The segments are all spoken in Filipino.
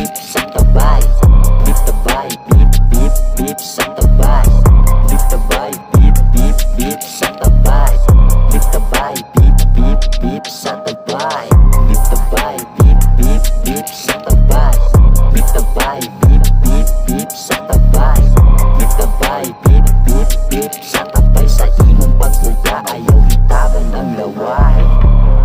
beep sa tabay. Beep tabay, beep beep beep sa tabay. Beep tabay, beep beep beep sa tabay. Beep tabay, beep beep beep sa tabay. Beep tabay, beep beep beep sa tabay. Beep tabay, beep beep beep sa tabay. Beep tabay, beep beep beep sa tabay. Sa imong pagluya ayaw hitaban ng laway.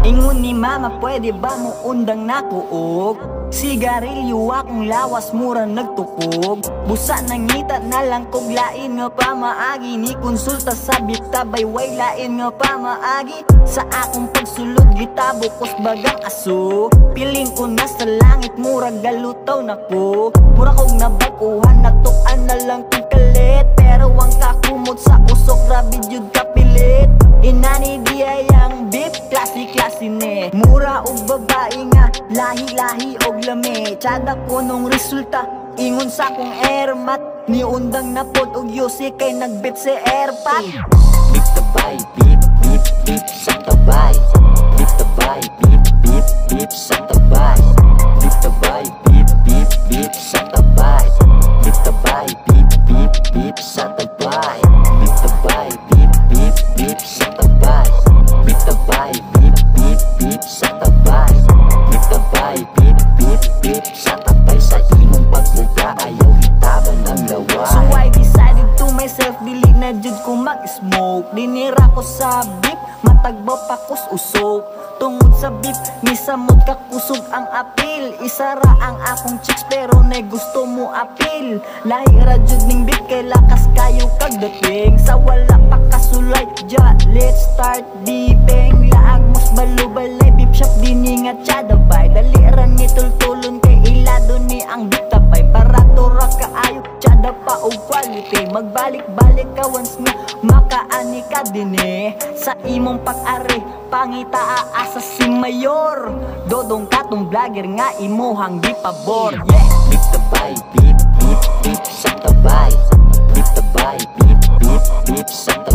Ingon ni mama, pwede ba mo undang nakuog? Sigarilyo akong lawas, mura nagtukog. Busa nangita na lang kog lain nga pamaagi. Ni konsulta sa bitabay, way lain nga pamaagi. Sa akong pagsulod, gitabokos bagang aso. Piling ko na sa langit, mura galutaw na ko. Mura kog nabakuhan, natukan na lang kong kalit. Pero ang kakumot sa usok, rabi jud kapilit. Inani di ayang beef, klase-klase ne. Mura og babae nga, lahi-lahi og lami. Tsada ko nung resulta, ingon sa kong airmat. Ni undang na pod og yosi kay nagbit si airpat. Beep tabay, beep beep beep sa tabay. Beep tabay, beep beep beep sa tabay. Beep tabay, beep beep beep sa tabay. Beep tabay, beep beep beep sa tabay. Beep tabay, beep beep beep sa tabay. Beep tabay, beep beep beep sa tabay. Beep tabay, beep beep beep sa tabay. Sa imong pagluya ayaw hitaban ng laway. So I decided to myself, dili na jud ko mag-smoke. Dinira ko sa beef, matagbaw pa kus usok. Tungod sa beef, misamot kakusog ang apil. Isa ra ang akong chicks pero nay gusto mo apil. Lahi ra jud ning beef kay lakas kayo kagdating. Sa wala pa kasulay, ja let's start beefing. Laag mos balubalay, beef shop dini nga tsadabay. Dali ra ni tultulon kay ilado ni ang beef tabay. Barato ra kaayo, tsada pa og quality. Magbalik-balik ka once nga makaani ka dinhi. Sa imong pag-ari, pangita aasa si Mayor. Dodong katong vlogger nga imuhang di pabor. Yeah! Beep tabay, beep beep beep sa tabay. Beep tabay, beep beep beep sa tabay.